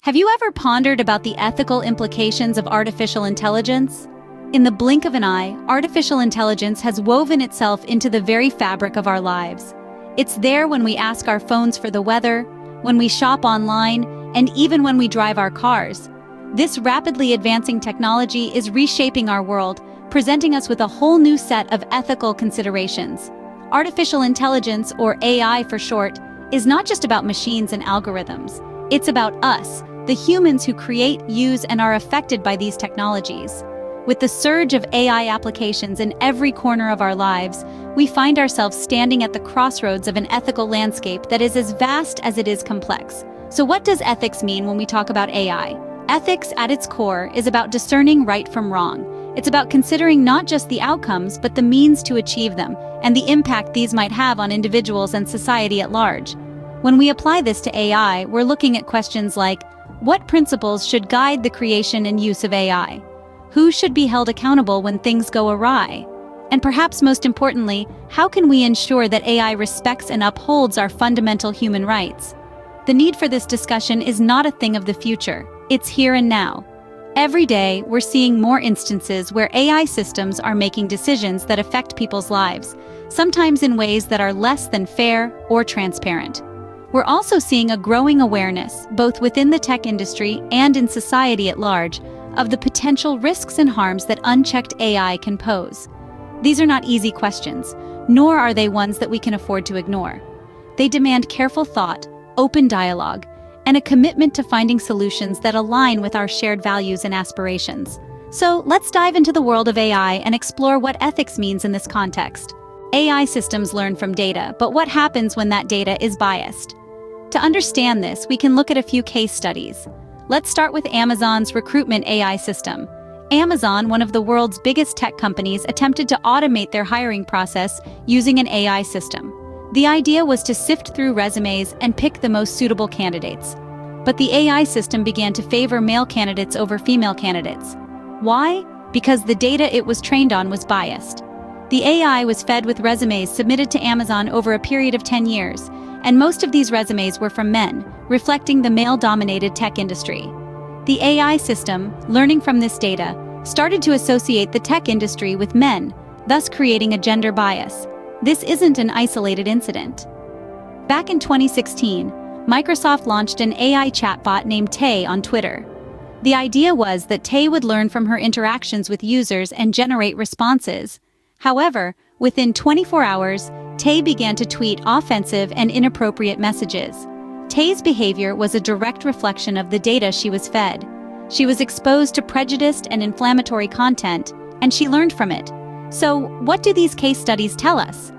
Have you ever pondered about the ethical implications of artificial intelligence? In the blink of an eye, artificial intelligence has woven itself into the very fabric of our lives. It's there when we ask our phones for the weather, when we shop online, and even when we drive our cars. This rapidly advancing technology is reshaping our world, presenting us with a whole new set of ethical considerations. Artificial intelligence, or AI for short, is not just about machines and algorithms. It's about us, the humans who create, use, and are affected by these technologies. With the surge of AI applications in every corner of our lives, we find ourselves standing at the crossroads of an ethical landscape that is as vast as it is complex. So what does ethics mean when we talk about AI? Ethics, at its core, is about discerning right from wrong. It's about considering not just the outcomes, but the means to achieve them, and the impact these might have on individuals and society at large. When we apply this to AI, we're looking at questions like, what principles should guide the creation and use of AI? Who should be held accountable when things go awry? And perhaps most importantly, how can we ensure that AI respects and upholds our fundamental human rights? The need for this discussion is not a thing of the future. It's here and now. Every day, we're seeing more instances where AI systems are making decisions that affect people's lives, sometimes in ways that are less than fair or transparent. We're also seeing a growing awareness, both within the tech industry and in society at large, of the potential risks and harms that unchecked AI can pose. These are not easy questions, nor are they ones that we can afford to ignore. They demand careful thought, open dialogue, and a commitment to finding solutions that align with our shared values and aspirations. So let's dive into the world of AI and explore what ethics means in this context. AI systems learn from data, but what happens when that data is biased? To understand this, we can look at a few case studies. Let's start with Amazon's recruitment AI system. Amazon, one of the world's biggest tech companies, attempted to automate their hiring process using an AI system. The idea was to sift through resumes and pick the most suitable candidates. But the AI system began to favor male candidates over female candidates. Why? Because the data it was trained on was biased. The AI was fed with resumes submitted to Amazon over a period of 10 years, and most of these resumes were from men, reflecting the male-dominated tech industry. The AI system, learning from this data, started to associate the tech industry with men, thus creating a gender bias. This isn't an isolated incident. Back in 2016, Microsoft launched an AI chatbot named Tay on Twitter. The idea was that Tay would learn from her interactions with users and generate responses. However, within 24 hours, Tay began to tweet offensive and inappropriate messages. Tay's behavior was a direct reflection of the data she was fed. She was exposed to prejudiced and inflammatory content, and she learned from it. So, what do these case studies tell us?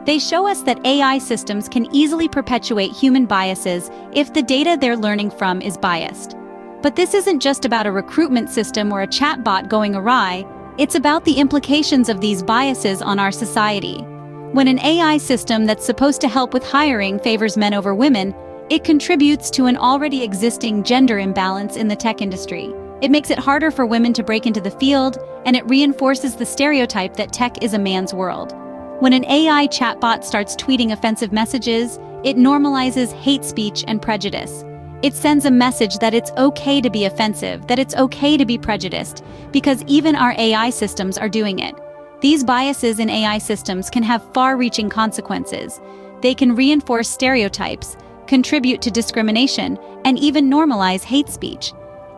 They show us that AI systems can easily perpetuate human biases if the data they're learning from is biased. But this isn't just about a recruitment system or a chatbot going awry, it's about the implications of these biases on our society. When an AI system that's supposed to help with hiring favors men over women, it contributes to an already existing gender imbalance in the tech industry. It makes it harder for women to break into the field, and it reinforces the stereotype that tech is a man's world. When an AI chatbot starts tweeting offensive messages, it normalizes hate speech and prejudice. It sends a message that it's okay to be offensive, that it's okay to be prejudiced, because even our AI systems are doing it. These biases in AI systems can have far-reaching consequences. They can reinforce stereotypes, contribute to discrimination, and even normalize hate speech.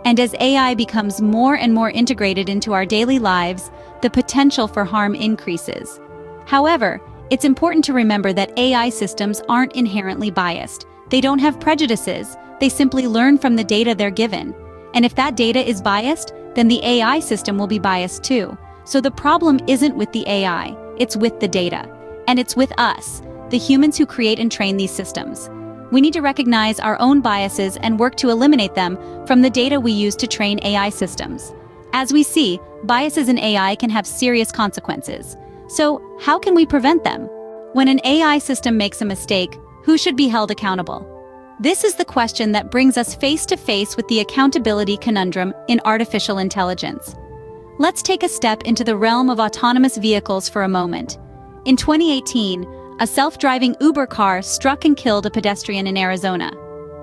And as AI becomes more and more integrated into our daily lives, the potential for harm increases. However, it's important to remember that AI systems aren't inherently biased. They don't have prejudices. They simply learn from the data they're given. And if that data is biased, then the AI system will be biased too. So the problem isn't with the AI, it's with the data. And it's with us, the humans who create and train these systems. We need to recognize our own biases and work to eliminate them from the data we use to train AI systems. As we see, biases in AI can have serious consequences. So, how can we prevent them? When an AI system makes a mistake, who should be held accountable? This is the question that brings us face to face with the accountability conundrum in artificial intelligence. Let's take a step into the realm of autonomous vehicles for a moment. In 2018, a self-driving Uber car struck and killed a pedestrian in Arizona.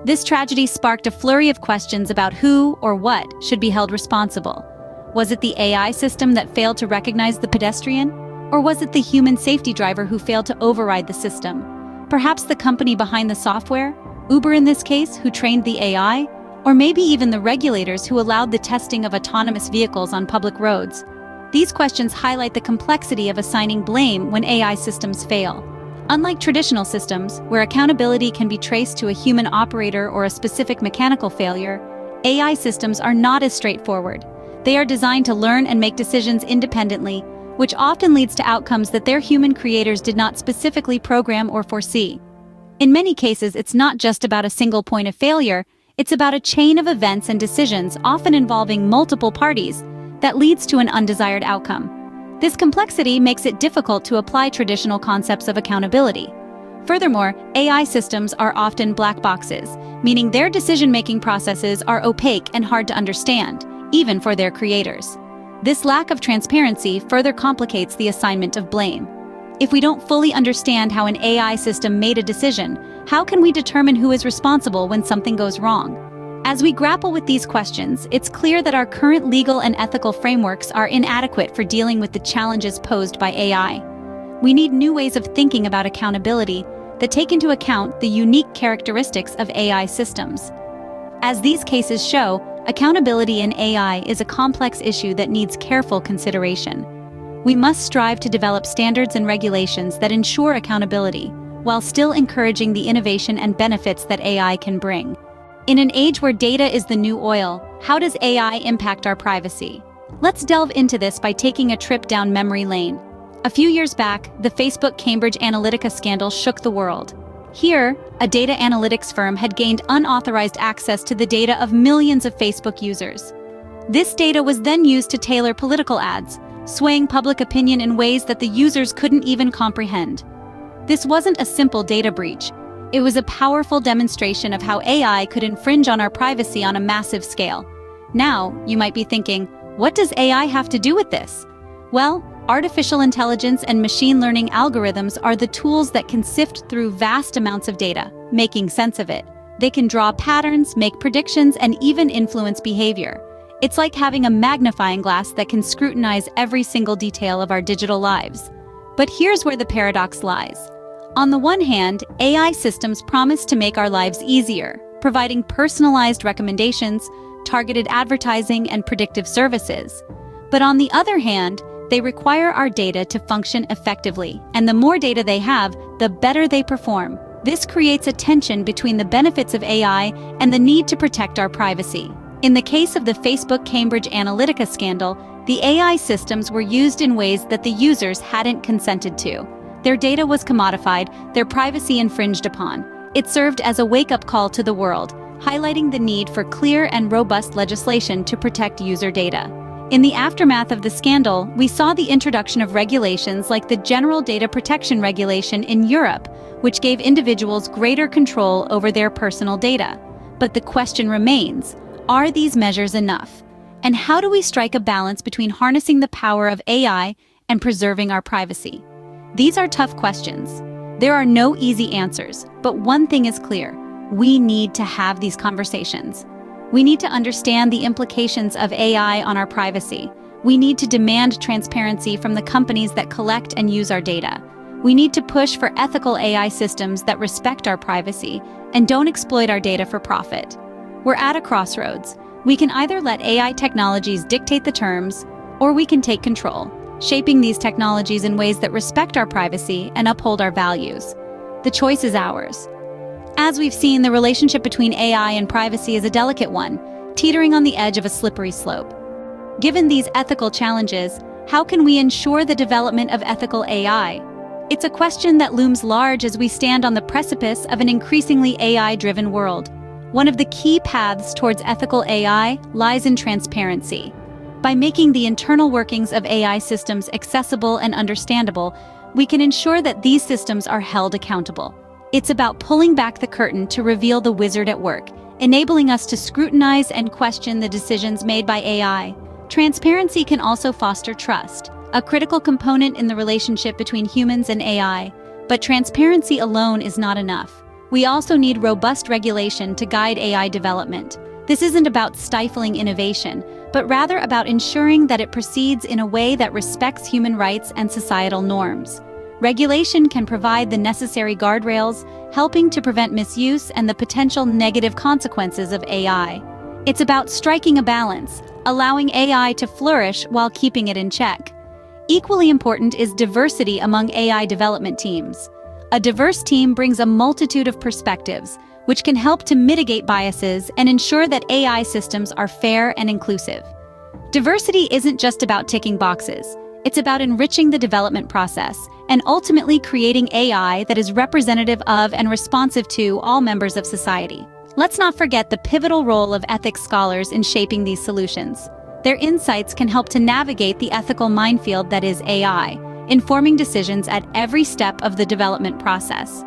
This tragedy sparked a flurry of questions about who or what should be held responsible. Was it the AI system that failed to recognize the pedestrian? Or was it the human safety driver who failed to override the system? Perhaps the company behind the software, Uber in this case, who trained the AI? Or maybe even the regulators who allowed the testing of autonomous vehicles on public roads? These questions highlight the complexity of assigning blame when AI systems fail. Unlike traditional systems, where accountability can be traced to a human operator or a specific mechanical failure, AI systems are not as straightforward. They are designed to learn and make decisions independently, which often leads to outcomes that their human creators did not specifically program or foresee. In many cases, it's not just about a single point of failure, it's about a chain of events and decisions, often involving multiple parties, that leads to an undesired outcome. This complexity makes it difficult to apply traditional concepts of accountability. Furthermore, AI systems are often black boxes, meaning their decision-making processes are opaque and hard to understand, even for their creators. This lack of transparency further complicates the assignment of blame. If we don't fully understand how an AI system made a decision, how can we determine who is responsible when something goes wrong? As we grapple with these questions, it's clear that our current legal and ethical frameworks are inadequate for dealing with the challenges posed by AI. We need new ways of thinking about accountability that take into account the unique characteristics of AI systems. As these cases show, accountability in AI is a complex issue that needs careful consideration. We must strive to develop standards and regulations that ensure accountability, while still encouraging the innovation and benefits that AI can bring. In an age where data is the new oil, how does AI impact our privacy? Let's delve into this by taking a trip down memory lane. A few years back, the Facebook Cambridge Analytica scandal shook the world. Here, a data analytics firm had gained unauthorized access to the data of millions of Facebook users. This data was then used to tailor political ads, swaying public opinion in ways that the users couldn't even comprehend. This wasn't a simple data breach. It was a powerful demonstration of how AI could infringe on our privacy on a massive scale. Now, you might be thinking, what does AI have to do with this? Well, artificial intelligence and machine learning algorithms are the tools that can sift through vast amounts of data, making sense of it. They can draw patterns, make predictions, and even influence behavior. It's like having a magnifying glass that can scrutinize every single detail of our digital lives. But here's where the paradox lies. On the one hand, AI systems promise to make our lives easier, providing personalized recommendations, targeted advertising, and predictive services. But on the other hand, they require our data to function effectively, and the more data they have, the better they perform. This creates a tension between the benefits of AI and the need to protect our privacy. In the case of the Facebook Cambridge Analytica scandal, the AI systems were used in ways that the users hadn't consented to. Their data was commodified, their privacy infringed upon. It served as a wake-up call to the world, highlighting the need for clear and robust legislation to protect user data. In the aftermath of the scandal, we saw the introduction of regulations like the General Data Protection Regulation in Europe, which gave individuals greater control over their personal data. But the question remains, are these measures enough? And how do we strike a balance between harnessing the power of AI and preserving our privacy? These are tough questions. There are no easy answers, but one thing is clear: we need to have these conversations. We need to understand the implications of AI on our privacy. We need to demand transparency from the companies that collect and use our data. We need to push for ethical AI systems that respect our privacy and don't exploit our data for profit. We're at a crossroads. We can either let AI technologies dictate the terms, or we can take control, shaping these technologies in ways that respect our privacy and uphold our values. The choice is ours. As we've seen, the relationship between AI and privacy is a delicate one, teetering on the edge of a slippery slope. Given these ethical challenges, how can we ensure the development of ethical AI? It's a question that looms large as we stand on the precipice of an increasingly AI-driven world. One of the key paths towards ethical AI lies in transparency. By making the internal workings of AI systems accessible and understandable, we can ensure that these systems are held accountable. It's about pulling back the curtain to reveal the wizard at work, enabling us to scrutinize and question the decisions made by AI. Transparency can also foster trust, a critical component in the relationship between humans and AI. But transparency alone is not enough. We also need robust regulation to guide AI development. This isn't about stifling innovation, but rather about ensuring that it proceeds in a way that respects human rights and societal norms. Regulation can provide the necessary guardrails, helping to prevent misuse and the potential negative consequences of AI. It's about striking a balance, allowing AI to flourish while keeping it in check. Equally important is diversity among AI development teams. A diverse team brings a multitude of perspectives, which can help to mitigate biases and ensure that AI systems are fair and inclusive. Diversity isn't just about ticking boxes. It's about enriching the development process and ultimately creating AI that is representative of and responsive to all members of society. Let's not forget the pivotal role of ethics scholars in shaping these solutions. Their insights can help to navigate the ethical minefield that is AI, informing decisions at every step of the development process.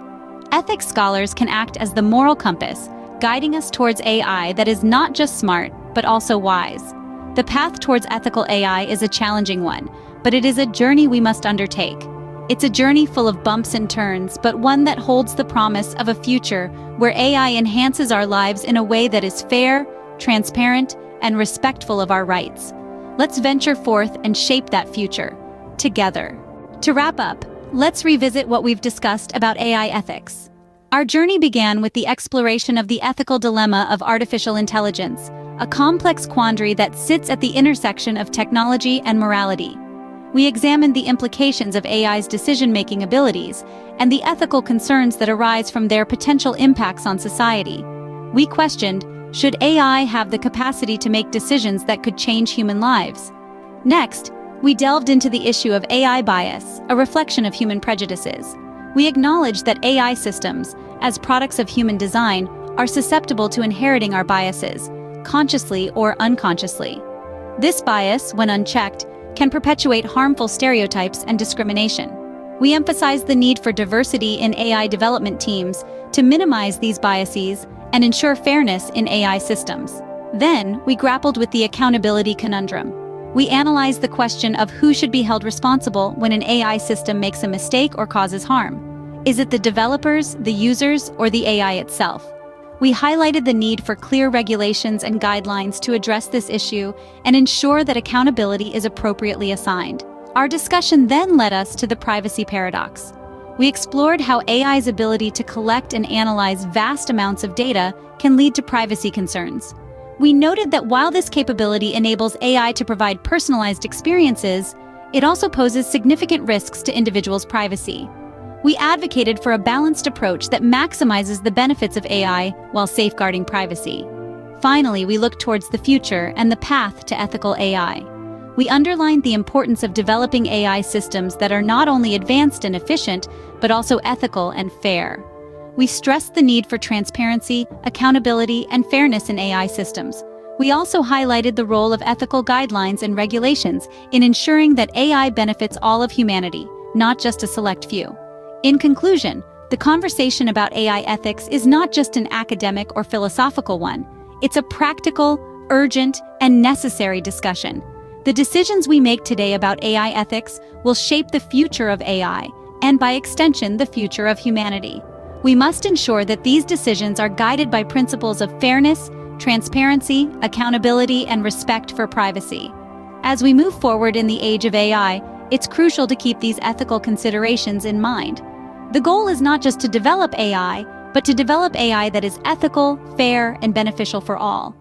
Ethics scholars can act as the moral compass, guiding us towards AI that is not just smart, but also wise. The path towards ethical AI is a challenging one, but it is a journey we must undertake. It's a journey full of bumps and turns, but one that holds the promise of a future where AI enhances our lives in a way that is fair, transparent, and respectful of our rights. Let's venture forth and shape that future, together. To wrap up, let's revisit what we've discussed about AI ethics. Our journey began with the exploration of the ethical dilemma of artificial intelligence, a complex quandary that sits at the intersection of technology and morality. We examined the implications of AI's decision-making abilities and the ethical concerns that arise from their potential impacts on society. We questioned, should AI have the capacity to make decisions that could change human lives? Next, we delved into the issue of AI bias, a reflection of human prejudices. We acknowledged that AI systems, as products of human design, are susceptible to inheriting our biases, consciously or unconsciously. This bias, when unchecked, can perpetuate harmful stereotypes and discrimination. We emphasize the need for diversity in AI development teams to minimize these biases and ensure fairness in AI systems. Then, we grappled with the accountability conundrum. We analyzed the question of who should be held responsible when an AI system makes a mistake or causes harm. Is it the developers, the users, or the AI itself? We highlighted the need for clear regulations and guidelines to address this issue and ensure that accountability is appropriately assigned. Our discussion then led us to the privacy paradox. We explored how AI's ability to collect and analyze vast amounts of data can lead to privacy concerns. We noted that while this capability enables AI to provide personalized experiences, it also poses significant risks to individuals' privacy. We advocated for a balanced approach that maximizes the benefits of AI while safeguarding privacy. Finally, we looked towards the future and the path to ethical AI. We underlined the importance of developing AI systems that are not only advanced and efficient, but also ethical and fair. We stressed the need for transparency, accountability, and fairness in AI systems. We also highlighted the role of ethical guidelines and regulations in ensuring that AI benefits all of humanity, not just a select few. In conclusion, the conversation about AI ethics is not just an academic or philosophical one. It's a practical, urgent, and necessary discussion. The decisions we make today about AI ethics will shape the future of AI, and by extension, the future of humanity. We must ensure that these decisions are guided by principles of fairness, transparency, accountability, and respect for privacy. As we move forward in the age of AI, it's crucial to keep these ethical considerations in mind. The goal is not just to develop AI, but to develop AI that is ethical, fair, and beneficial for all.